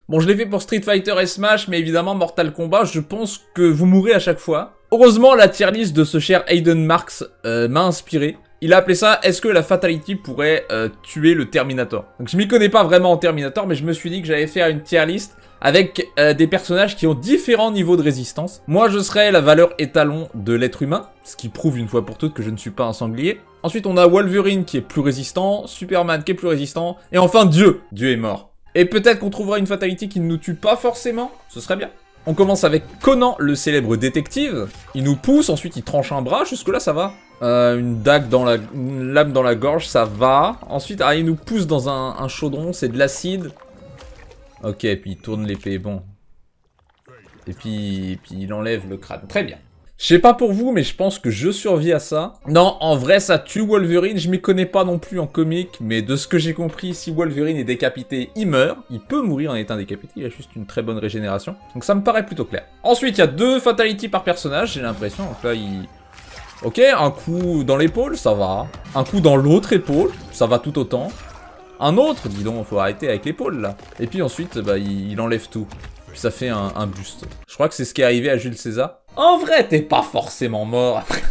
Bon, je l'ai fait pour Street Fighter et Smash, mais évidemment, Mortal Kombat, je pense que vous mourrez à chaque fois. Heureusement, la tier list de ce cher Hayden Marks m'a inspiré. Il a appelé ça « Est-ce que la Fatality pourrait tuer le Terminator ?» Donc je m'y connais pas vraiment en Terminator, mais je me suis dit que j'allais faire une tier list avec des personnages qui ont différents niveaux de résistance. Moi, je serais la valeur étalon de l'être humain, ce qui prouve une fois pour toutes que je ne suis pas un sanglier. Ensuite, on a Wolverine qui est plus résistant, Superman qui est plus résistant, et enfin Dieu. Dieu est mort. Et peut-être qu'on trouvera une Fatality qui ne nous tue pas forcément, ce serait bien. On commence avec Conan, le célèbre détective. Il nous pousse, ensuite il tranche un bras, jusque-là ça va. Une dague dans la... une lame dans la gorge, ça va. Ensuite, il nous pousse dans un chaudron, c'est de l'acide. Ok, et puis il tourne l'épée, bon. Et puis il enlève le crâne, très bien. Je sais pas pour vous, mais je pense que je survis à ça. Non, en vrai, ça tue Wolverine. Je m'y connais pas non plus en comics, mais de ce que j'ai compris, si Wolverine est décapité, il meurt. Il peut mourir en étant décapité, il a juste une très bonne régénération. Donc ça me paraît plutôt clair. Ensuite, il y a 2 fatalities par personnage, j'ai l'impression. Donc là, il... Ok, un coup dans l'épaule, ça va. Un coup dans l'autre épaule, ça va tout autant. Un autre, dis donc, faut arrêter avec l'épaule, là. Et puis ensuite, bah, il enlève tout. Puis ça fait un buste. Je crois que c'est ce qui est arrivé à Jules César. En vrai, t'es pas forcément mort après.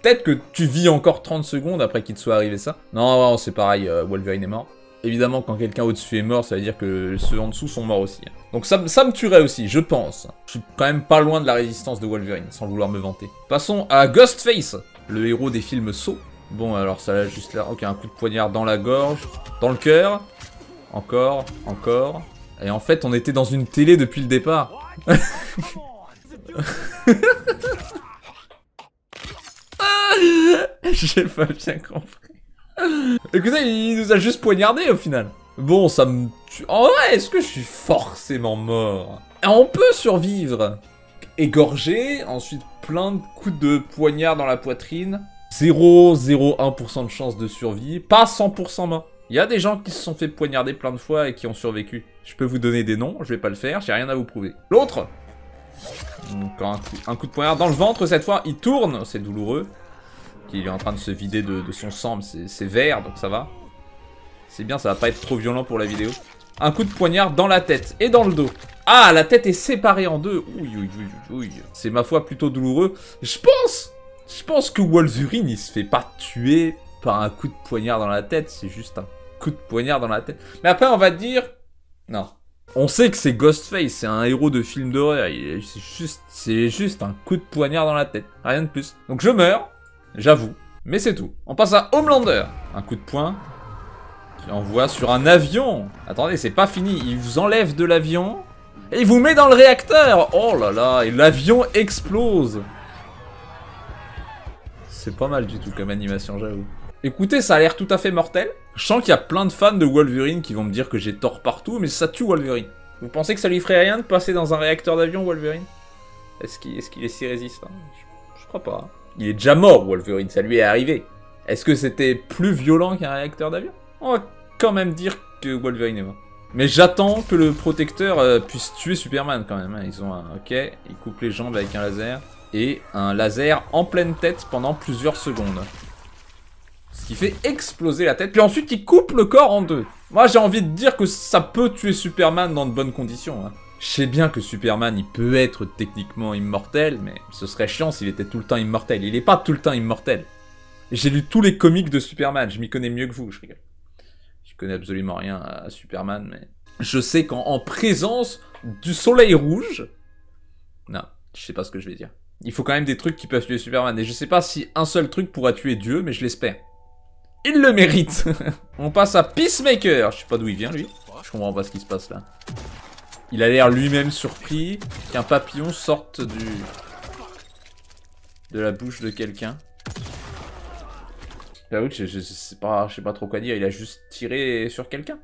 Peut-être que tu vis encore 30 secondes après qu'il te soit arrivé ça. Non, c'est pareil, Wolverine est mort. Évidemment, quand quelqu'un au-dessus est mort, ça veut dire que ceux en dessous sont morts aussi. Donc ça me tuerait aussi, je pense. Je suis quand même pas loin de la résistance de Wolverine, sans vouloir me vanter. Passons à Ghostface, le héros des films Saw. Bon, alors ça là, juste là. Ok, un coup de poignard dans la gorge, dans le cœur. Encore, encore. Et en fait, on était dans une télé depuis le départ. J'ai pas bien compris. Écoutez, il nous a juste poignardé au final. Bon, ça me tue. En vrai, est-ce que je suis forcément mort? On peut survivre. Égorgé, ensuite plein de coups de poignard dans la poitrine. 0,01% de chance de survie. Pas 100% mort. Il y a des gens qui se sont fait poignarder plein de fois et qui ont survécu. Je peux vous donner des noms, je vais pas le faire, j'ai rien à vous prouver. L'autre. Encore un coup de poignard dans le ventre, cette fois il tourne, c'est douloureux. Il est en train de se vider de son sang, mais c'est vert, donc ça va. C'est bien, ça va pas être trop violent pour la vidéo. Un coup de poignard dans la tête et dans le dos. Ah, la tête est séparée en deux. Ouille. C'est ma foi plutôt douloureux. Je pense que Wolverine, il se fait pas tuer par un coup de poignard dans la tête. C'est juste un coup de poignard dans la tête. Mais après, on va dire... Non. On sait que c'est Ghostface, c'est un héros de film d'horreur. C'est juste un coup de poignard dans la tête. Rien de plus. Donc je meurs, j'avoue. Mais c'est tout. On passe à Homelander. Un coup de poing qui envoie sur un avion. Attendez, c'est pas fini. Il vous enlève de l'avion et il vous met dans le réacteur. Oh là là, et l'avion explose. C'est pas mal du tout comme animation, j'avoue. Écoutez, ça a l'air tout à fait mortel. Je sens qu'il y a plein de fans de Wolverine qui vont me dire que j'ai tort partout, mais ça tue Wolverine. Vous pensez que ça lui ferait rien de passer dans un réacteur d'avion, Wolverine? Est-ce qu'il est si résistant? Je crois pas. Il est déjà mort, Wolverine, ça lui est arrivé. Est-ce que c'était plus violent qu'un réacteur d'avion? On va quand même dire que Wolverine est mort. Mais j'attends que le protecteur puisse tuer Superman quand même. Hein. Ils ont un... Ok, ils coupent les jambes avec un laser. Et un laser en pleine tête pendant plusieurs secondes. Ce qui fait exploser la tête. Puis ensuite, il coupe le corps en deux. Moi, j'ai envie de dire que ça peut tuer Superman dans de bonnes conditions. Hein. Je sais bien que Superman, il peut être techniquement immortel, mais ce serait chiant s'il était tout le temps immortel. Il est pas tout le temps immortel. J'ai lu tous les comics de Superman. Je m'y connais mieux que vous, je rigole. Je connais absolument rien à Superman, mais... Je sais qu'en présence du soleil rouge... Non, je sais pas ce que je vais dire. Il faut quand même des trucs qui peuvent tuer Superman. Et je sais pas si un seul truc pourra tuer Dieu, mais je l'espère. Il le mérite. On passe à Peacemaker. Je sais pas d'où il vient, lui. Je comprends pas ce qui se passe, là. Il a l'air lui-même surpris qu'un papillon sorte de la bouche de quelqu'un. J'avoue que je sais pas trop quoi dire. Il a juste tiré sur quelqu'un.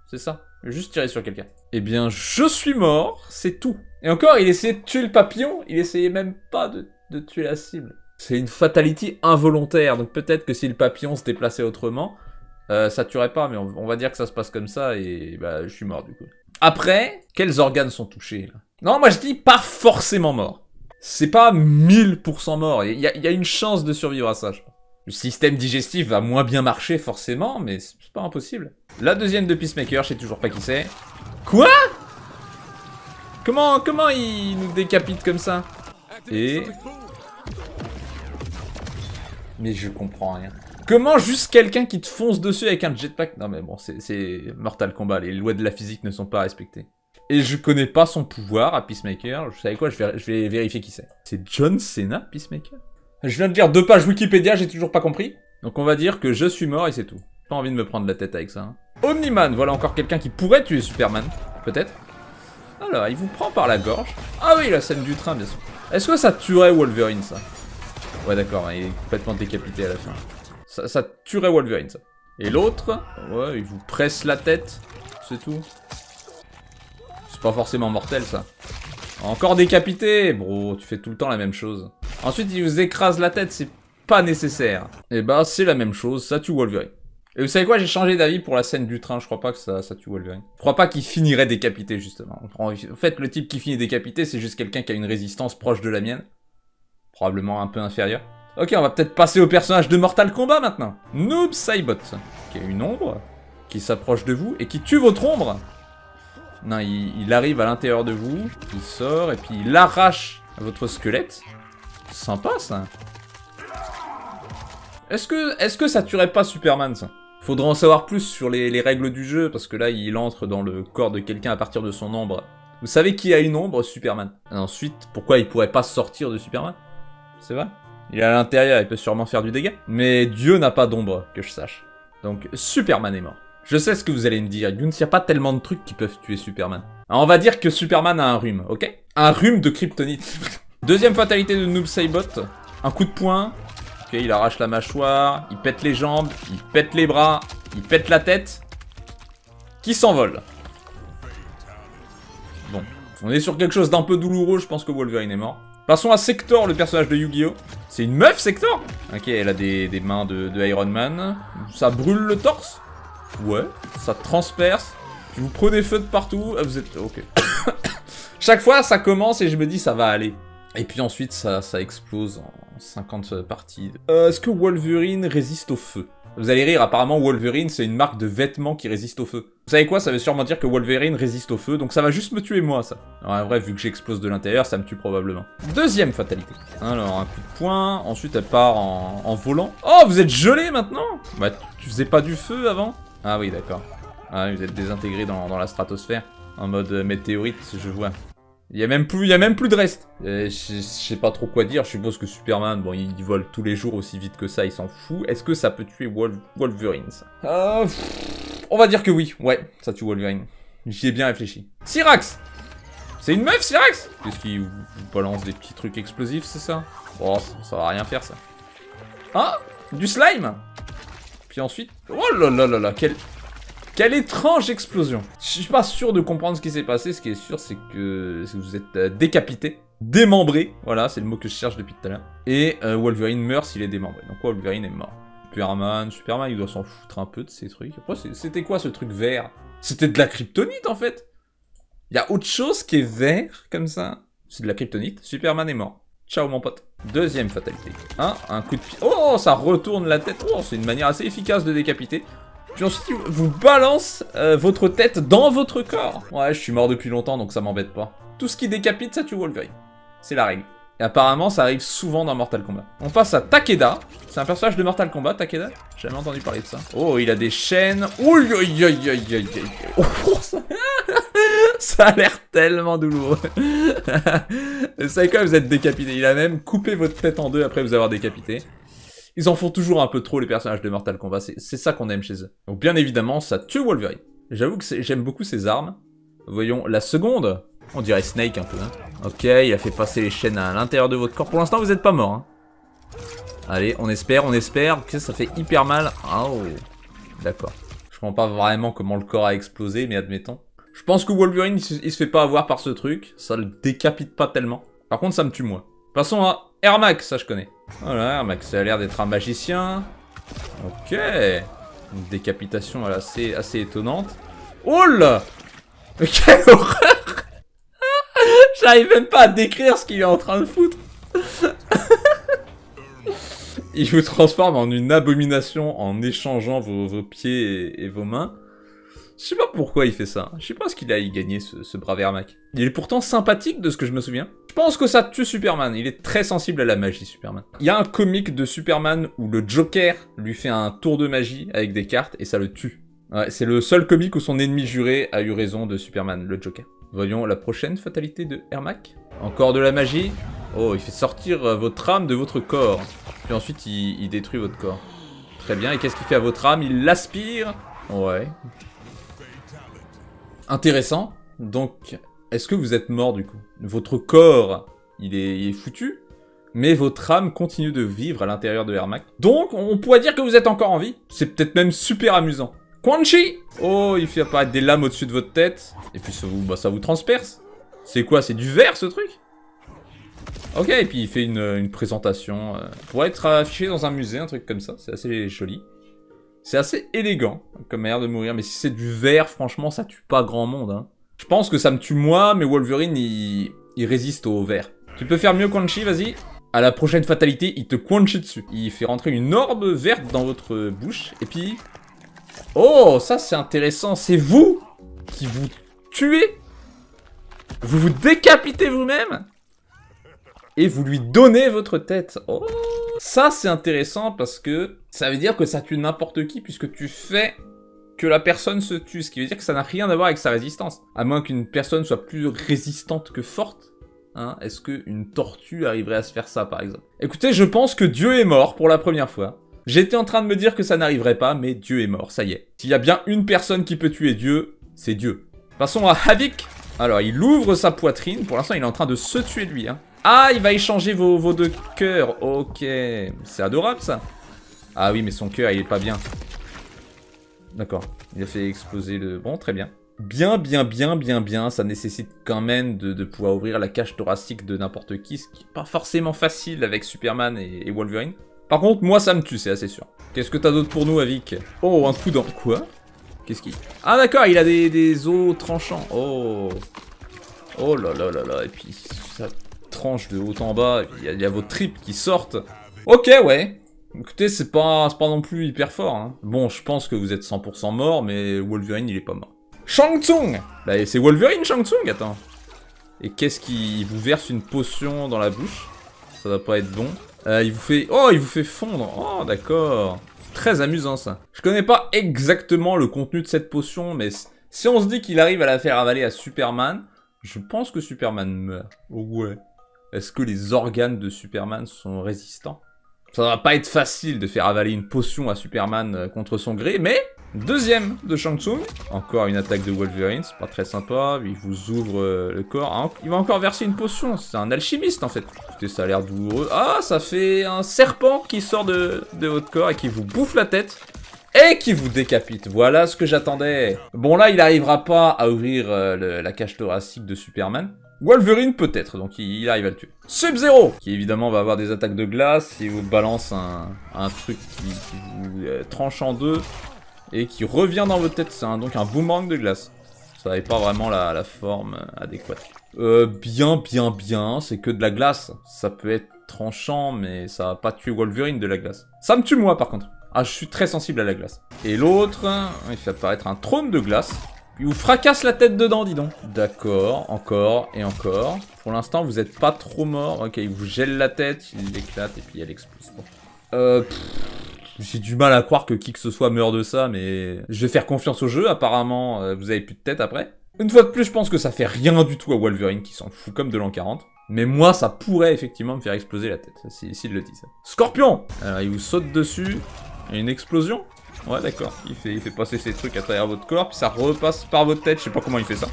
C'est ça. Il a juste tiré sur quelqu'un. Eh bien, je suis mort. C'est tout. Et encore, il essayait de tuer le papillon. Il essayait même pas de tuer la cible. C'est une fatality involontaire. Donc peut-être que si le papillon se déplaçait autrement, ça tuerait pas. Mais on va dire que ça se passe comme ça. Et bah, je suis mort du coup. Après, quels organes sont touchés là? Non, moi je dis pas forcément mort. C'est pas 1000% mort. Il y a une chance de survivre à ça, je pense. Le système digestif va moins bien marcher forcément, mais c'est pas impossible. La deuxième de Peacemaker, je sais toujours pas qui c'est. Quoi? Comment il nous décapite comme ça? Et... Mais je comprends rien. Comment juste quelqu'un qui te fonce dessus avec un jetpack... Non mais bon, c'est Mortal Kombat, les lois de la physique ne sont pas respectées. Et je connais pas son pouvoir à Peacemaker. Vous savez quoi, je vais vérifier qui c'est. C'est John Cena, Peacemaker? Je viens de lire 2 pages Wikipédia, j'ai toujours pas compris. Donc on va dire que je suis mort et c'est tout. J'ai pas envie de me prendre la tête avec ça. Hein. Omni-Man, voilà encore quelqu'un qui pourrait tuer Superman. Peut-être. Alors, il vous prend par la gorge. Ah oui, la scène du train, bien sûr. Est-ce que ça tuerait Wolverine, ça? Ouais, d'accord, il est complètement décapité à la fin. Ça tuerait Wolverine, ça. Et l'autre, ouais, il vous presse la tête. C'est tout. C'est pas forcément mortel, ça. Encore décapité. Bro, tu fais tout le temps la même chose. Ensuite, il vous écrase la tête, c'est pas nécessaire. Et bah, c'est la même chose, ça tue Wolverine. Et vous savez quoi, j'ai changé d'avis pour la scène du train, je crois pas que ça tue Wolverine. Je crois pas qu'il finirait décapité, justement. En fait, le type qui finit décapité, c'est juste quelqu'un qui a une résistance proche de la mienne. Probablement un peu inférieure. Ok, on va peut-être passer au personnage de Mortal Kombat, maintenant. Noob Saibot, qui a une ombre, qui s'approche de vous, et qui tue votre ombre. Non, il arrive à l'intérieur de vous, il sort, et puis il arrache votre squelette. Sympa, ça. Est-ce que ça tuerait pas Superman, ça? Faudra en savoir plus sur les règles du jeu, parce que là, il entre dans le corps de quelqu'un à partir de son ombre. Vous savez qui a une ombre? Superman. Et ensuite, pourquoi il pourrait pas sortir de Superman? C'est vrai? Il est à l'intérieur, il peut sûrement faire du dégât. Mais Dieu n'a pas d'ombre, que je sache. Donc, Superman est mort. Je sais ce que vous allez me dire, Guns, il n'y a pas tellement de trucs qui peuvent tuer Superman. Alors, on va dire que Superman a un rhume, ok? Un rhume de kryptonite. Deuxième fatalité de Noob Saibot, un coup de poing. Ok, il arrache la mâchoire, il pète les jambes, il pète les bras, il pète la tête. Qui s'envole. Bon, on est sur quelque chose d'un peu douloureux, je pense que Wolverine est mort. Passons à Sector, le personnage de Yu-Gi-Oh! C'est une meuf, Sector? Ok, elle a des mains de Iron Man. Ça brûle le torse? Ouais, ça transperce. Puis vous prenez feu de partout. Ah, vous êtes... Ok. Chaque fois, ça commence et je me dis, ça va aller. Et puis ensuite, ça explose en 50 parties. Est-ce que Wolverine résiste au feu? Vous allez rire, apparemment Wolverine, c'est une marque de vêtements qui résiste au feu. Vous savez quoi? Ça veut sûrement dire que Wolverine résiste au feu, donc ça va juste me tuer moi, ça. Alors, en vrai, vu que j'explose de l'intérieur, ça me tue probablement. Deuxième fatalité. Alors, un coup de poing, ensuite elle part en volant. Oh, vous êtes gelé maintenant? Bah, tu faisais pas du feu avant? Ah oui, d'accord. Ah, vous êtes désintégré dans la stratosphère. En mode météorite, je vois. Il y a même plus de reste. Je sais pas trop quoi dire, je suppose que Superman, bon, il vole tous les jours aussi vite que ça, il s'en fout. Est-ce que ça peut tuer Wolverine, ça? On va dire que oui, ouais, ça tue Wolverine. J'y ai bien réfléchi. Syrax! C'est une meuf, Syrax? Qu'est-ce qui vous balance des petits trucs explosifs, c'est ça? Oh, ça va rien faire, ça. Ah! Du slime! Puis ensuite... Oh là là là là, quelle étrange explosion. Je suis pas sûr de comprendre ce qui s'est passé. Ce qui est sûr, c'est que vous êtes décapité, démembré. Voilà, c'est le mot que je cherche depuis tout à l'heure. Et Wolverine meurt s'il est démembré. Donc Wolverine est mort. Superman, il doit s'en foutre un peu de ces trucs. Après, c'était quoi ce truc vert? C'était de la kryptonite, en fait. Il y a autre chose qui est vert, comme ça. C'est de la kryptonite. Superman est mort. Ciao, mon pote. Deuxième fatalité. Un coup de pied. Oh, ça retourne la tête. Oh, c'est une manière assez efficace de décapiter. Puis ensuite, vous balance votre tête dans votre corps. Ouais, je suis mort depuis longtemps, donc ça m'embête pas. Tout ce qui décapite, ça tue Wolverine. C'est la règle. Et apparemment, ça arrive souvent dans Mortal Kombat. On passe à Takeda. C'est un personnage de Mortal Kombat, Takeda. J'ai jamais entendu parler de ça. Oh, il a des chaînes. Ouh, oh, ça a l'air tellement douloureux. Vous savez quoi, vous êtes décapité. Il a même coupé votre tête en deux après vous avoir décapité. Ils en font toujours un peu trop, les personnages de Mortal Kombat. C'est ça qu'on aime chez eux. Donc bien évidemment, ça tue Wolverine. J'avoue que j'aime beaucoup ses armes. Voyons, la seconde. On dirait Snake un peu. Hein. Ok, il a fait passer les chaînes à l'intérieur de votre corps. Pour l'instant, vous n'êtes pas mort. Hein. Allez, on espère. Que ça fait hyper mal. Oh, d'accord. Je comprends pas vraiment comment le corps a explosé, mais admettons. Je pense que Wolverine, il se fait pas avoir par ce truc. Ça le décapite pas tellement. Par contre, ça me tue moi. Passons à Ermac, ça je connais. Voilà, Ermac, ça a l'air d'être un magicien. Ok. Une décapitation assez étonnante. Oh là! Mais quelle horreur! J'arrive même pas à décrire ce qu'il est en train de foutre. Il vous transforme en une abomination en échangeant vos pieds et vos mains. Je sais pas pourquoi il fait ça. Je sais pas ce qu'il a y gagné, ce brave Ermac. Il est pourtant sympathique de ce que je me souviens. Je pense que ça tue Superman. Il est très sensible à la magie, Superman. Il y a un comic de Superman où le Joker lui fait un tour de magie avec des cartes et ça le tue. Ouais, c'est le seul comic où son ennemi juré a eu raison de Superman, le Joker. Voyons la prochaine fatalité de Ermac. Encore de la magie. Oh, il fait sortir votre âme de votre corps. Puis ensuite, il détruit votre corps. Très bien, et qu'est-ce qu'il fait à votre âme? Il l'aspire. Ouais. Intéressant. Donc, est-ce que vous êtes mort du coup? Votre corps, il est foutu, mais votre âme continue de vivre à l'intérieur de Ermac. Donc, on pourrait dire que vous êtes encore en vie. C'est peut-être même super amusant. Quan Chi! Oh, il fait apparaître des lames au-dessus de votre tête. Et puis ça vous transperce. C'est quoi? C'est du verre ce truc? Ok, et puis il fait une présentation. Pour être affiché dans un musée, un truc comme ça. C'est assez joli. C'est assez élégant comme manière de mourir. Mais si c'est du verre, franchement, ça tue pas grand monde. Hein. Je pense que ça me tue moi, mais Wolverine, il résiste au verre. Tu peux faire mieux, Quan Chi, vas-y. À la prochaine fatalité, il te Quan Chi dessus. Il fait rentrer une orbe verte dans votre bouche. Et puis... Oh, ça c'est intéressant. C'est vous qui vous tuez. Vous vous décapitez vous-même. Et vous lui donnez votre tête. Oh, ça c'est intéressant parce que ça veut dire que ça tue n'importe qui puisque tu fais que la personne se tue. Ce qui veut dire que ça n'a rien à voir avec sa résistance. À moins qu'une personne soit plus résistante que forte. Hein, est-ce qu'une tortue arriverait à se faire ça par exemple? Écoutez, je pense que Dieu est mort pour la première fois. J'étais en train de me dire que ça n'arriverait pas, mais Dieu est mort, ça y est. S'il y a bien une personne qui peut tuer Dieu, c'est Dieu. Passons à Havik. Alors, il ouvre sa poitrine. Pour l'instant, il est en train de se tuer lui. Hein. Ah, il va échanger vos deux cœurs. Ok. C'est adorable, ça. Ah oui, mais son cœur, il est pas bien. D'accord. Il a fait exploser le... Bon, très bien. Bien. Ça nécessite quand même de pouvoir ouvrir la cage thoracique de n'importe qui, ce qui n'est pas forcément facile avec Superman et Wolverine. Par contre, moi, ça me tue, c'est assez sûr. Qu'est-ce que t'as d'autre pour nous, Havik? Oh, un coup dans... Quoi? Qu'est-ce qu'il... Ah, d'accord, il a des os tranchants. Oh. Oh là là là là. Et puis, ça tranche de haut en bas. Et puis, il y a vos tripes qui sortent. Ok, ouais. Écoutez, c'est pas non plus hyper fort. Hein. Bon, je pense que vous êtes 100% mort, mais Wolverine, il est pas mort. Shang Tsung! Bah, c'est Wolverine, Shang Tsung, attends. Et qu'est-ce qui... Il vous verse une potion dans la bouche. Ça va pas être bon. Il vous fait... Oh, il vous fait fondre. Oh, d'accord. Très amusant, ça. Je connais pas exactement le contenu de cette potion, mais si on se dit qu'il arrive à la faire avaler à Superman, je pense que Superman meurt. Oh, ouais. Est-ce que les organes de Superman sont résistants? Ça va pas être facile de faire avaler une potion à Superman contre son gré, mais... Deuxième de Shang Tsung. Encore une attaque de Wolverine, c'est pas très sympa. Il vous ouvre le corps. Ah, il va encore verser une potion. C'est un alchimiste en fait. Écoutez, ça a l'air douloureux. Ah, ça fait un serpent qui sort de votre corps et qui vous bouffe la tête. Et qui vous décapite. Voilà ce que j'attendais. Bon là, il n'arrivera pas à ouvrir la cage thoracique de Superman. Wolverine peut-être, donc il arrive à le tuer. Sub-Zero, qui évidemment va avoir des attaques de glace. Il vous balance un truc qui vous tranche en deux. Et qui revient dans votre tête, c'est donc un boomerang de glace. Ça n'avait pas vraiment la forme adéquate. Bien, c'est que de la glace. Ça peut être tranchant, mais ça va pas tuer Wolverine de la glace. Ça me tue moi par contre. Ah, je suis très sensible à la glace. Et l'autre, il fait apparaître un trône de glace. Il vous fracasse la tête dedans, dis donc. D'accord, encore et encore. Pour l'instant, vous n'êtes pas trop mort. Ok, il vous gèle la tête, il l'éclate et puis elle explose. Bon. J'ai du mal à croire que qui que ce soit meurt de ça, mais je vais faire confiance au jeu. Apparemment, vous avez plus de tête après. Une fois de plus, je pense que ça fait rien du tout à Wolverine, qui s'en fout comme de l'an 40. Mais moi, ça pourrait effectivement me faire exploser la tête, s'il le dit ça. Scorpion! Alors, il vous saute dessus. Et une explosion? Ouais, d'accord. Il fait passer ses trucs à travers votre corps, puis ça repasse par votre tête. Je sais pas comment il fait ça.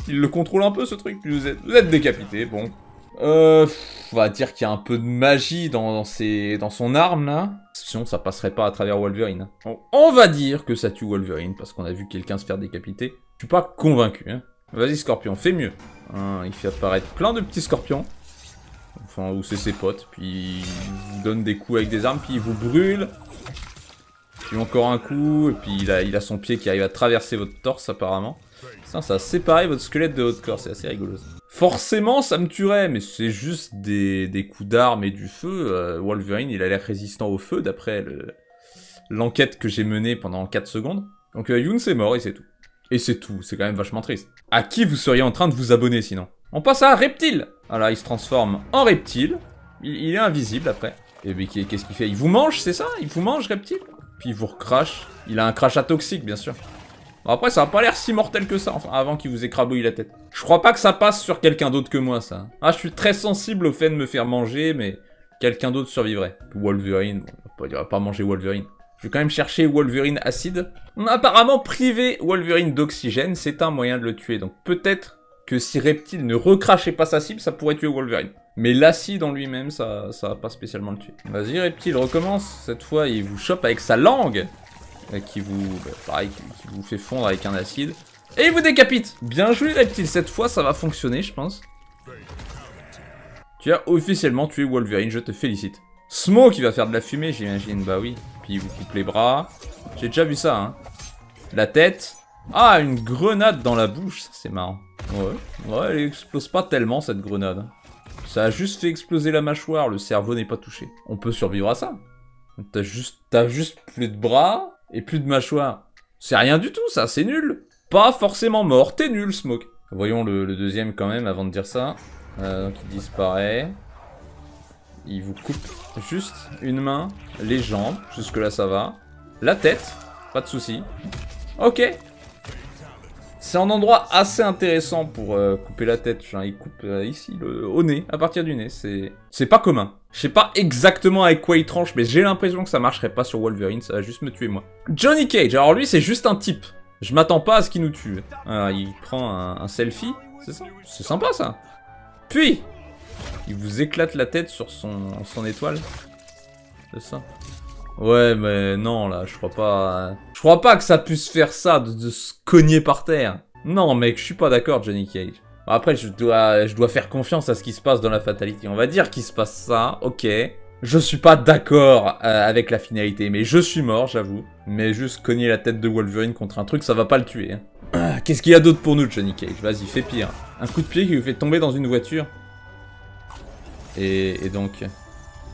Il le contrôle un peu, ce truc, puis vous êtes décapité, bon. On va dire qu'il y a un peu de magie dans son arme, là. Sinon, ça passerait pas à travers Wolverine. Bon, on va dire que ça tue Wolverine, parce qu'on a vu quelqu'un se faire décapiter. Je suis pas convaincu, hein. Vas-y, Scorpion, fais mieux. Hein, il fait apparaître plein de petits scorpions. Enfin, ou c'est ses potes. Puis, il vous donne des coups avec des armes, puis il vous brûle. Puis encore un coup, et puis il a son pied qui arrive à traverser votre torse, apparemment. Ça a séparé votre squelette de votre corps, c'est assez rigolo. Forcément, ça me tuerait, mais c'est juste des coups d'armes et du feu. Wolverine, il a l'air résistant au feu, d'après l'enquête que j'ai menée pendant 4 secondes. Donc Youn, c'est mort, et c'est tout. Et c'est tout, c'est quand même vachement triste. À qui vous seriez en train de vous abonner sinon? On passe à Reptile. Voilà, il se transforme en reptile. Il est invisible après. Et puis qu'est-ce qu'il fait? Il vous mange, c'est ça? Il vous mange, Reptile? Puis il vous recrache. Il a un crachat toxique, bien sûr. Bon, après, ça a pas l'air si mortel que ça, enfin, avant qu'il vous écrabouille la tête. Je crois pas que ça passe sur quelqu'un d'autre que moi, ça. Ah, je suis très sensible au fait de me faire manger, mais quelqu'un d'autre survivrait. Wolverine, bon, il va pas manger Wolverine. Je vais quand même chercher Wolverine acide. On a apparemment privé Wolverine d'oxygène, c'est un moyen de le tuer. Donc peut-être que si Reptile ne recrachait pas sa cible, ça pourrait tuer Wolverine. Mais l'acide en lui-même, ça va pas spécialement le tuer. Vas-y Reptile, recommence. Cette fois, il vous chope avec sa langue. Qui vous, pareil, qui vous fait fondre avec un acide. Et il vous décapite. Bien joué Reptile, cette fois ça va fonctionner je pense. Tu as officiellement tué Wolverine, je te félicite. Smoke qui va faire de la fumée j'imagine, bah oui. Puis il vous coupe les bras. J'ai déjà vu ça hein. La tête. Ah, une grenade dans la bouche, ça c'est marrant. Ouais, elle explose pas tellement cette grenade. Ça a juste fait exploser la mâchoire, le cerveau n'est pas touché. On peut survivre à ça. T'as juste plus de bras et plus de mâchoire. C'est rien du tout ça, c'est nul. Pas forcément mort, t'es nul Smoke. Voyons le deuxième quand même avant de dire ça. Donc il disparaît. Il vous coupe juste une main, les jambes, jusque là ça va. La tête, pas de souci. Ok. C'est un endroit assez intéressant pour couper la tête. Genre, il coupe ici, au nez, à partir du nez. C'est pas commun. Je sais pas exactement avec quoi il tranche, mais j'ai l'impression que ça marcherait pas sur Wolverine. Ça va juste me tuer moi. Johnny Cage, alors lui c'est juste un type. Je m'attends pas à ce qu'il nous tue. Alors, il prend un selfie, c'est ça? C'est sympa ça. Puis, il vous éclate la tête sur son étoile. C'est ça. Ouais, mais non, là, je crois pas... Je crois pas que ça puisse faire ça, de se cogner par terre. Non, mec, je suis pas d'accord, Johnny Cage. Bon, après, je dois faire confiance à ce qui se passe dans la fatalité. On va dire qu'il se passe ça, ok. Je suis pas d'accord avec la finalité, mais je suis mort, j'avoue. Mais juste cogner la tête de Wolverine contre un truc, ça va pas le tuer. Hein. Qu'est-ce qu'il y a d'autre pour nous, Johnny Cage? Vas-y, fais pire. Un coup de pied qui vous fait tomber dans une voiture. Et donc...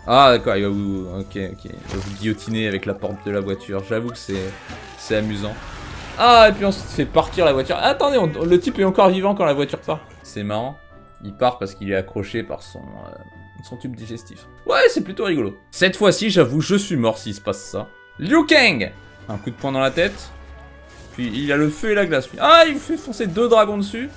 Ah d'accord, il va vous... Ok, il va vous guillotiner avec la porte de la voiture. J'avoue que c'est amusant. Ah, et puis ensuite il fait partir la voiture. Attendez, le type est encore vivant quand la voiture part. C'est marrant. Il part parce qu'il est accroché par son tube digestif. Ouais, c'est plutôt rigolo. Cette fois-ci, j'avoue, je suis mort s'il se passe ça. Liu Kang. Un coup de poing dans la tête. Puis il a le feu et la glace. Ah, il vous fait foncer 2 dragons dessus.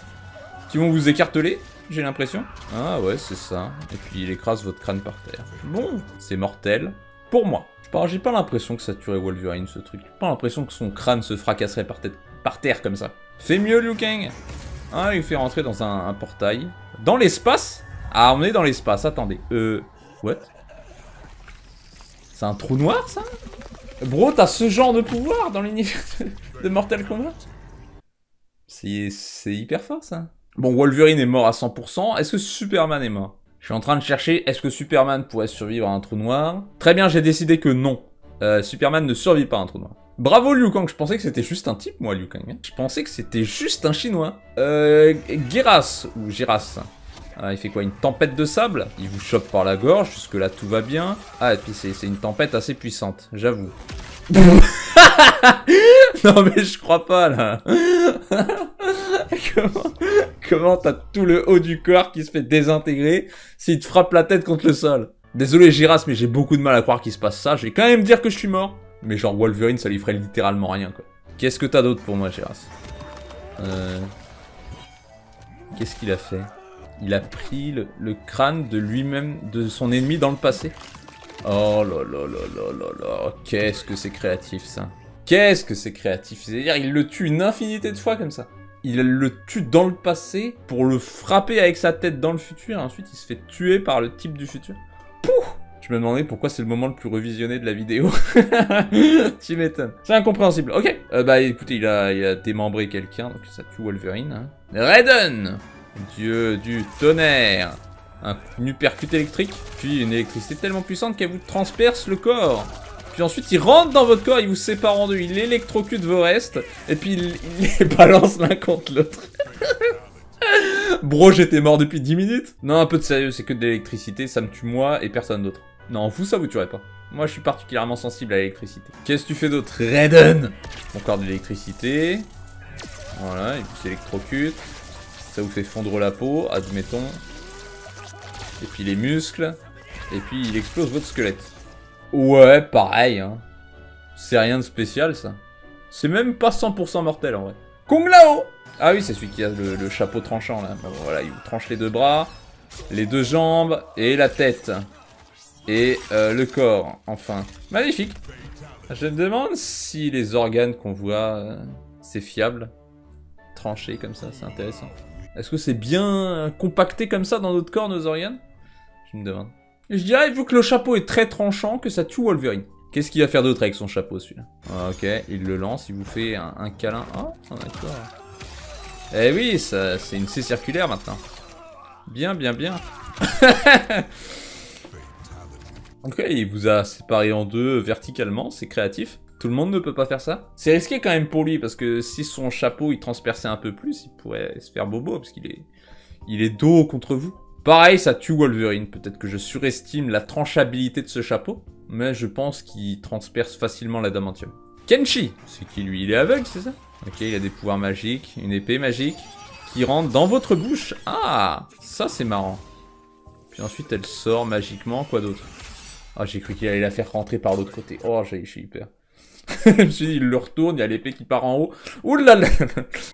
Qui vont vous écarteler. J'ai l'impression. Ah ouais, c'est ça. Et puis il écrase votre crâne par terre. Bon, c'est mortel. Pour moi. J'ai pas l'impression que ça tuerait Wolverine, ce truc. J'ai pas l'impression que son crâne se fracasserait par terre comme ça. Fais mieux, Liu Kang. Ah, il fait rentrer dans un portail. Dans l'espace? Ah, on est dans l'espace, attendez. What? C'est un trou noir, ça? Bro, t'as ce genre de pouvoir dans l'univers de Mortal Kombat? C'est hyper fort, ça. Bon, Wolverine est mort à 100%. Est-ce que Superman est mort? Je suis en train de chercher, est-ce que Superman pourrait survivre à un trou noir? Très bien, j'ai décidé que non. Superman ne survit pas à un trou noir. Bravo Liu Kang, je pensais que c'était juste un type, moi, Liu Kang. Hein. Je pensais que c'était juste un chinois. Geras, ou Giras. Ah, il fait quoi? Une tempête de sable? Il vous chope par la gorge, jusque là tout va bien. Ah, et puis c'est une tempête assez puissante, j'avoue. Non mais je crois pas là. Comment t'as tout le haut du corps qui se fait désintégrer s'il te frappe la tête contre le sol? Désolé Giras, mais j'ai beaucoup de mal à croire qu'il se passe ça. Je vais quand même dire que je suis mort. Mais genre Wolverine, ça lui ferait littéralement rien quoi. Qu'est-ce que t'as d'autre pour moi, Giras? Qu'est-ce qu'il a fait? Il a pris le crâne de lui-même, de son ennemi dans le passé. Oh là là là là là là. Qu'est-ce que c'est créatif ça. Qu'est-ce que c'est créatif. C'est-à-dire il le tue une infinité de fois comme ça. Il le tue dans le passé pour le frapper avec sa tête dans le futur. Et ensuite il se fait tuer par le type du futur. Pouh! Je me demandais pourquoi c'est le moment le plus revisionné de la vidéo. Tu m'étonnes. C'est incompréhensible. Ok. Bah écoutez, il a démembré quelqu'un. Donc ça tue Wolverine. Hein. Raiden! Dieu du tonnerre. Une uppercut électrique. Puis une électricité tellement puissante qu'elle vous transperce le corps. Puis ensuite il rentre dans votre corps, il vous sépare en deux. Il électrocute vos restes. Et puis il les balance l'un contre l'autre. Bro, j'étais mort depuis 10 minutes. Non, un peu de sérieux, c'est que de l'électricité. Ça me tue moi et personne d'autre. Non, vous, ça vous tuerait pas. Moi, je suis particulièrement sensible à l'électricité. Qu'est-ce que tu fais d'autre? Raiden! Encore de l'électricité. Voilà, il vous électrocute. Ça vous fait fondre la peau, admettons. Et puis les muscles. Et puis il explose votre squelette. Ouais, pareil, hein. C'est rien de spécial, ça. C'est même pas 100% mortel, en vrai. Kung Lao! Ah oui, c'est celui qui a le chapeau tranchant, là. Bon, voilà, il vous tranche les deux bras, les deux jambes, et la tête. Et le corps, enfin. Magnifique. Je me demande si les organes qu'on voit, c'est fiable. Tranchés comme ça, c'est intéressant. Est-ce que c'est bien compacté comme ça dans notre corps, nos organes? Je me demande. Et je dirais, vu que le chapeau est très tranchant, que ça tue Wolverine. Qu'est-ce qu'il va faire d'autre avec son chapeau, celui-là? Ah, ok, il le lance, il vous fait un câlin. Oh, d'accord. Eh oui, c'est une C circulaire maintenant. Bien, bien, bien. En tout cas, il vous a séparé en deux verticalement, c'est créatif. Tout le monde ne peut pas faire ça. C'est risqué quand même pour lui, parce que si son chapeau il transperçait un peu plus, il pourrait se faire bobo, parce qu'il est dos contre vous. Pareil, ça tue Wolverine. Peut-être que je surestime la tranchabilité de ce chapeau, mais je pense qu'il transperce facilement l'adamantium. Kenshi, c'est qui lui? Il est aveugle, c'est ça? Ok, il a des pouvoirs magiques, une épée magique, qui rentre dans votre bouche. Ah, ça c'est marrant. Puis ensuite elle sort magiquement, quoi d'autre? Ah, j'ai cru qu'il allait la faire rentrer par l'autre côté. Oh, j'ai eu peur. Je me suis dit, il le retourne, il y a l'épée qui part en haut. Ouh là là.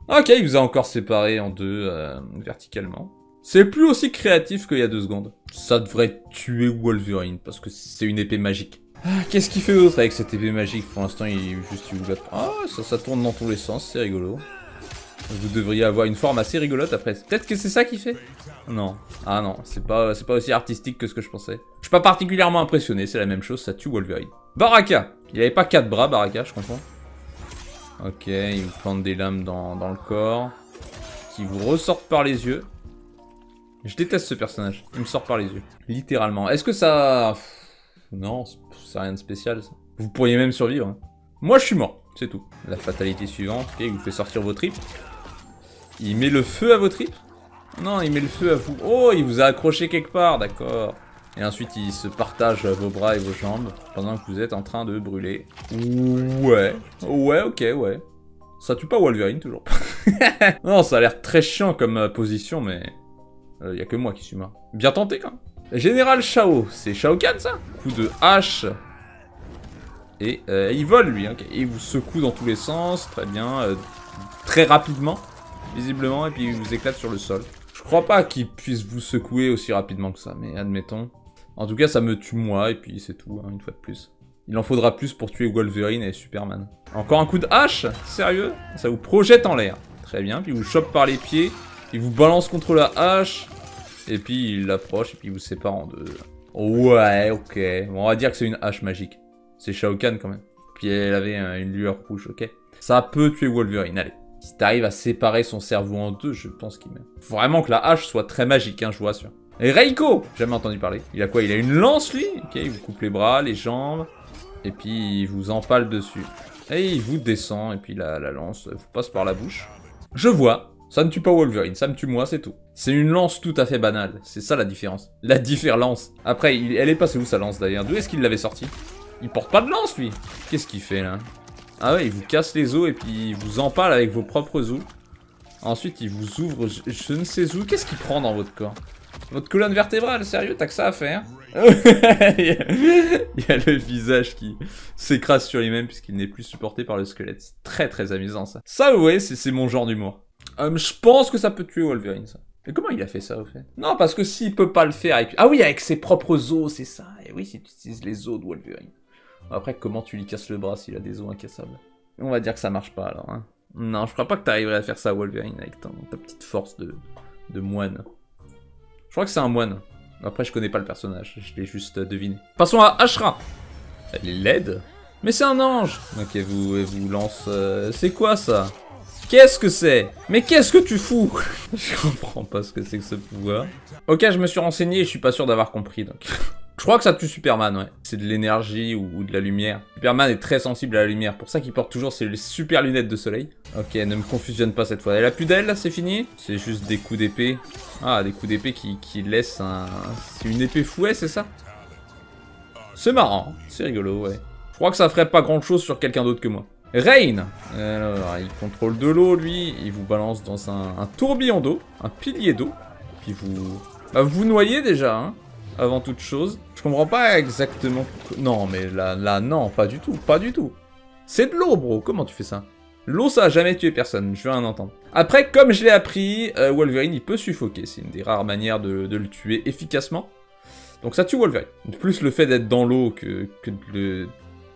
Ok, il vous a encore séparé en deux verticalement. C'est plus aussi créatif qu'il y a 2 secondes. Ça devrait tuer Wolverine, parce que c'est une épée magique. Ah, qu'est-ce qu'il fait d'autre avec cette épée magique? Pour l'instant, il vous batte. Ah, ça tourne dans tous les sens, c'est rigolo. Vous devriez avoir une forme assez rigolote après. Peut-être que c'est ça qu'il fait? Non. Ah non, c'est pas aussi artistique que ce que je pensais. Je suis pas particulièrement impressionné, c'est la même chose, ça tue Wolverine. Baraka. Il avait pas 4 bras, Baraka, je comprends. Ok, il vous plante des lames dans le corps. Qui vous ressortent par les yeux. Je déteste ce personnage, il me sort par les yeux. Littéralement. Est-ce que ça... Non, c'est rien de spécial, ça. Vous pourriez même survivre. Hein. Moi, je suis mort, c'est tout. La fatalité suivante, ok, il vous fait sortir vos tripes. Il met le feu à vos tripes? Non, il met le feu à vous. Oh, il vous a accroché quelque part, d'accord. Et ensuite, il se partage vos bras et vos jambes pendant que vous êtes en train de brûler. Ouais, ok, ouais. Ça tue pas Wolverine, toujours pas. Non, ça a l'air très chiant comme position, mais... y a que moi qui suis mort. Bien tenté, quand même. Général Shao, c'est Shao Kahn, ça? Coup de hache. Et il vole, lui. Okay. Il vous secoue dans tous les sens, très bien. Très rapidement, visiblement, et puis il vous éclate sur le sol. Je crois pas qu'il puisse vous secouer aussi rapidement que ça, mais admettons. En tout cas, ça me tue moi, et puis c'est tout, hein, une fois de plus. Il en faudra plus pour tuer Wolverine et Superman. Encore un coup de hache? Sérieux? Ça vous projette en l'air. Très bien, puis il vous chope par les pieds, il vous balance contre la hache, et puis il l'approche, et puis il vous sépare en deux. Ouais, ok. Bon, on va dire que c'est une hache magique. C'est Shao Kahn quand même. Puis elle avait une lueur rouge, ok. Ça peut tuer Wolverine, allez. Si t'arrives à séparer son cerveau en deux, je pense qu'il meurt. Faut vraiment que la hache soit très magique, hein, je vous rassure. Et Reiko, jamais entendu parler. Il a quoi? Il a une lance, lui? Ok, il vous coupe les bras, les jambes. Et puis il vous empale dessus. Et il vous descend, et puis la lance vous passe par la bouche. Je vois. Ça ne tue pas Wolverine, ça me tue moi, c'est tout. C'est une lance tout à fait banale. C'est ça la différence. La différence. Après, elle est passée où sa lance d'ailleurs? D'où est-ce qu'il l'avait sortie? Il porte pas de lance, lui. Qu'est-ce qu'il fait, là? Ah ouais, il vous casse les os et puis il vous empale avec vos propres os. Ensuite, il vous ouvre je ne sais où. Qu'est-ce qu'il prend dans votre corps? Votre colonne vertébrale, sérieux? T'as que ça à faire? Il y a le visage qui s'écrase sur lui-même puisqu'il n'est plus supporté par le squelette. C'est très très amusant, ça. Ça, ouais, c'est mon genre d'humour. Je pense que ça peut tuer Wolverine, ça. Mais comment il a fait ça, au fait? Non, parce que s'il peut pas le faire avec... Ah oui, avec ses propres os, c'est ça. Et oui, si tu utilises les os de Wolverine. Après, comment tu lui casses le bras s'il a des os incassables? On va dire que ça marche pas, alors. Hein. Non, je crois pas que t'arriverais à faire ça, Wolverine, avec ta petite force de moine. Je crois que c'est un moine. Après, je connais pas le personnage, je l'ai juste deviné. Passons à Ashra. Elle est laide. Mais c'est un ange. Ok, elle vous lance... c'est quoi, ça? Qu'est-ce que c'est? Mais qu'est-ce que tu fous? Je comprends pas ce que c'est que ce pouvoir. Ok, je me suis renseigné et je suis pas sûr d'avoir compris, donc... Je crois que ça tue Superman, ouais. C'est de l'énergie ou de la lumière. Superman est très sensible à la lumière, pour ça qu'il porte toujours ses super lunettes de soleil. Ok, ne me confusionne pas cette fois. Elle a plus d'ailes, c'est fini? C'est juste des coups d'épée. Ah, des coups d'épée qui laissent un... C'est une épée fouet, c'est ça? C'est marrant, c'est rigolo, ouais. Je crois que ça ferait pas grand chose sur quelqu'un d'autre que moi. Rain. Alors, il contrôle de l'eau, lui. Il vous balance dans un tourbillon d'eau. Un pilier d'eau. Puis vous... Bah, vous noyez déjà, hein. Avant toute chose. Je comprends pas exactement... Non, mais là, non, pas du tout. Pas du tout. C'est de l'eau, bro. Comment tu fais ça? L'eau, ça a jamais tué personne. Je veux rien entendre. Après, comme je l'ai appris, Wolverine, il peut suffoquer. C'est une des rares manières de le tuer efficacement. Donc ça tue Wolverine. Plus le fait d'être dans l'eau que de le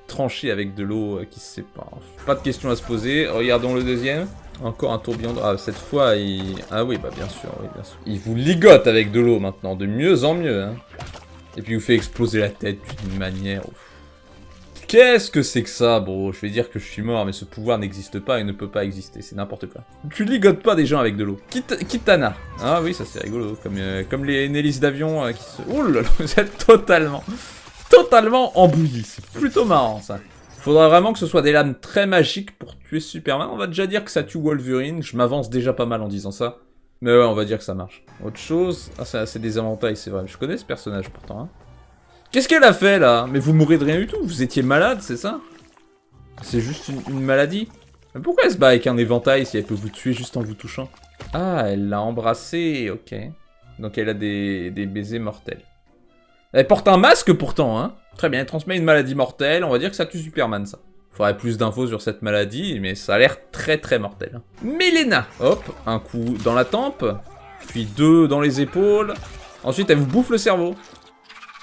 trancher avec de l'eau qui se sépare. Pas de questions à se poser. Regardons le deuxième. Encore un tourbillon d'eau. Ah, cette fois, il... Ah oui, bah bien sûr, oui, bien sûr. Il vous ligote avec de l'eau maintenant, de mieux en mieux. Hein. Et puis il vous fait exploser la tête d'une manière... Qu'est-ce que c'est que ça, bro? Je vais dire que je suis mort, mais ce pouvoir n'existe pas et ne peut pas exister. C'est n'importe quoi. Tu ligotes pas des gens avec de l'eau. Kitana. Ah oui, ça c'est rigolo. Comme les hélices d'avion qui se... Ouh là là, vous êtes totalement embouillis. C'est plutôt marrant, ça. Faudra vraiment que ce soit des lames très magiques pour tuer Superman. On va déjà dire que ça tue Wolverine. Je m'avance déjà pas mal en disant ça. Mais ouais, on va dire que ça marche. Autre chose... Ah, c'est des avantages, c'est vrai. Je connais ce personnage, pourtant, hein. Qu'est-ce qu'elle a fait, là? Mais vous mourrez de rien du tout. Vous étiez malade, c'est ça? C'est juste une maladie? Mais pourquoi elle se bat avec un éventail si elle peut vous tuer juste en vous touchant? Ah, elle l'a embrassé, ok. Donc elle a des baisers mortels. Elle porte un masque, pourtant, hein. Très bien, elle transmet une maladie mortelle. On va dire que ça tue Superman, ça. Faudrait plus d'infos sur cette maladie, mais ça a l'air très mortel. Hein. Milena! Hop, un coup dans la tempe. Puis 2 dans les épaules. Ensuite, elle vous bouffe le cerveau.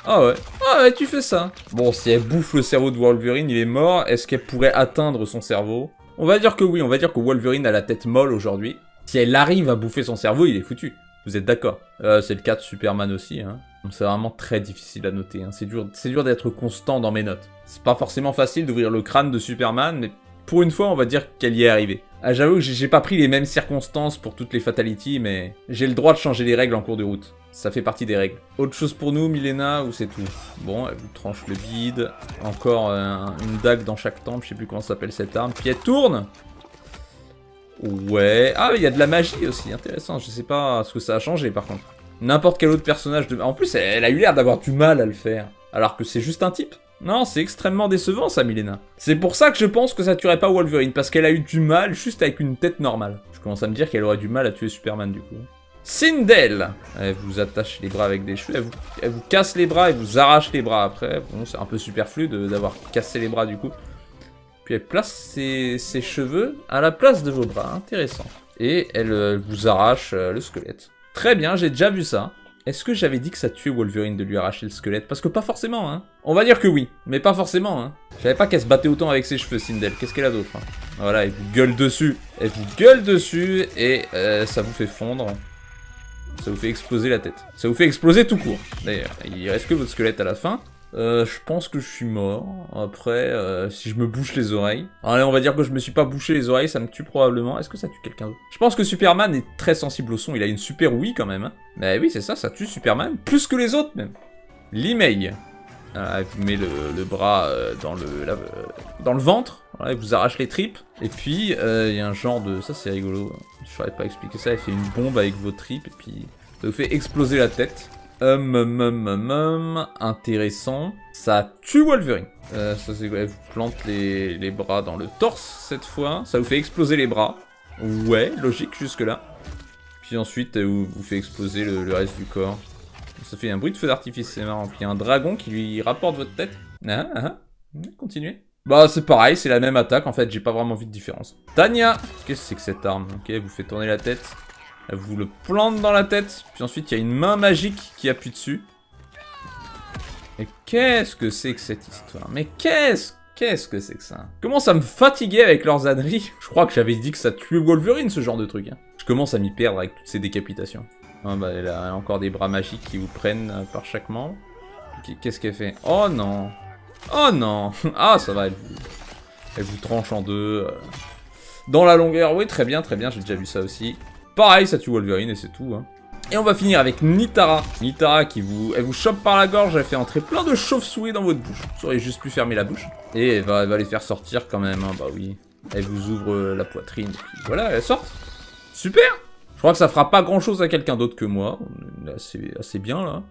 Ah ouais, tu fais ça. Bon, si elle bouffe le cerveau de Wolverine, il est mort. Est-ce qu'elle pourrait atteindre son cerveau? On va dire que oui, on va dire que Wolverine a la tête molle aujourd'hui. Si elle arrive à bouffer son cerveau, il est foutu. Vous êtes d'accord? C'est le cas de Superman aussi, hein. C'est vraiment très difficile à noter, hein. C'est dur d'être constant dans mes notes. C'est pas forcément facile d'ouvrir le crâne de Superman, mais pour une fois, on va dire qu'elle y est arrivée. Ah, j'avoue que j'ai pas pris les mêmes circonstances pour toutes les fatalities, mais j'ai le droit de changer les règles en cours de route. Ça fait partie des règles. Autre chose pour nous, Milena, ou c'est tout? Bon, elle vous tranche le bide. Encore une dague dans chaque tempe, je sais plus comment s'appelle cette arme. Puis elle tourne. Ouais. Ah, il y a de la magie aussi, intéressant. Je sais pas ce que ça a changé par contre. N'importe quel autre personnage de... En plus, elle a eu l'air d'avoir du mal à le faire. Alors que c'est juste un type. Non, c'est extrêmement décevant ça, Milena. C'est pour ça que je pense que ça tuerait pas Wolverine, parce qu'elle a eu du mal juste avec une tête normale. Je commence à me dire qu'elle aurait du mal à tuer Superman du coup. Sindel! Elle vous attache les bras avec des cheveux, elle vous casse les bras et vous arrache les bras après. Bon, c'est un peu superflu d'avoir cassé les bras du coup. Puis elle place ses cheveux à la place de vos bras, intéressant. Et elle vous arrache le squelette. Très bien, j'ai déjà vu ça. Est-ce que j'avais dit que ça tuait Wolverine de lui arracher le squelette? Parce que pas forcément, hein. On va dire que oui, mais pas forcément, hein. Je savais pas qu'elle se battait autant avec ses cheveux, Sindel. Qu'est-ce qu'elle a d'autre, hein? Voilà, elle vous gueule dessus. Elle vous gueule dessus et ça vous fait fondre. Ça vous fait exploser la tête. Ça vous fait exploser tout court. D'ailleurs, il reste que votre squelette à la fin. Je pense que je suis mort. Après, si je me bouche les oreilles... Allez, on va dire que je me suis pas bouché les oreilles, ça me tue probablement. Est-ce que ça tue quelqu'un d'autre? Je pense que Superman est très sensible au son, il a une super ouïe quand même. Hein. Mais oui, c'est ça, ça tue Superman, plus que les autres même. L'email. Elle vous met le bras dans le ventre. Voilà, elle vous arrache les tripes. Et puis, il y a un genre de... Ça, c'est rigolo. Je saurais pas expliquer ça. Elle fait une bombe avec vos tripes et puis ça vous fait exploser la tête. Intéressant. Ça tue Wolverine. Ça, c'est quoi? Elle vous plante les bras dans le torse cette fois. Ça vous fait exploser les bras. Ouais, logique jusque-là. Puis ensuite, elle vous fait exploser le reste du corps. Ça fait un bruit de feu d'artifice, c'est marrant. Puis il y a un dragon qui lui rapporte votre tête. Continuez. Bah c'est pareil, c'est la même attaque, en fait, j'ai pas vraiment vu de différence. Tanya! Qu'est-ce que c'est que cette arme? Ok, elle vous fait tourner la tête. Elle vous le plante dans la tête. Puis ensuite, il y a une main magique qui appuie dessus. Et qu'est-ce que c'est que cette histoire? Mais qu'est-ce que c'est que ça? Comment ça me fatiguait avec leurs âneries? Je crois que j'avais dit que ça tuait Wolverine, ce genre de truc. Hein. Je commence à m'y perdre avec toutes ces décapitations. Ah bah, elle a encore des bras magiques qui vous prennent par chaque membre. Qu'est-ce qu'elle fait? Oh non! Oh non! Ah, ça va, elle vous tranche en deux. Dans la longueur, oui, très bien, j'ai déjà vu ça aussi. Pareil, ça tue Wolverine et c'est tout. Hein. Et on va finir avec Nitara. Nitara elle vous chope par la gorge, elle fait entrer plein de chauves-souris dans votre bouche. Vous auriez juste pu fermer la bouche. Et elle va les faire sortir quand même, hein, bah oui. Elle vous ouvre la poitrine, et puis voilà, elle sort. Super! Je crois que ça fera pas grand chose à quelqu'un d'autre que moi. Assez bien là.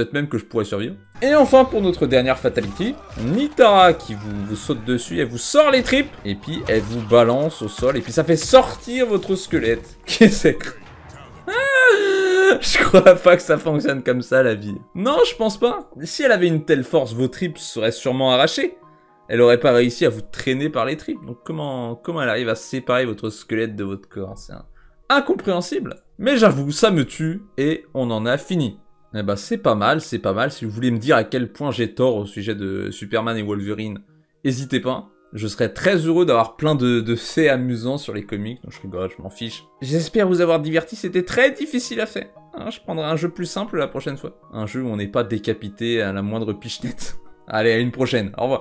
Peut-être même que je pourrais survivre. Et enfin, pour notre dernière fatality, Nitara qui vous saute dessus, elle vous sort les tripes, et puis elle vous balance au sol, et puis ça fait sortir votre squelette. Qu'est-ce que c'est? Je crois pas que ça fonctionne comme ça, la vie. Non, je pense pas. Si elle avait une telle force, vos tripes seraient sûrement arrachées. Elle aurait pas réussi à vous traîner par les tripes. Donc comment elle arrive à séparer votre squelette de votre corps? C'est incompréhensible. Mais j'avoue, ça me tue, et on en a fini. Eh ben, c'est pas mal, c'est pas mal. Si vous voulez me dire à quel point j'ai tort au sujet de Superman et Wolverine, n'hésitez pas. Je serais très heureux d'avoir plein de faits amusants sur les comics, donc je rigole, je m'en fiche. J'espère vous avoir diverti, c'était très difficile à faire. Hein, je prendrai un jeu plus simple la prochaine fois. Un jeu où on n'est pas décapité à la moindre pichenette. Allez, à une prochaine, au revoir.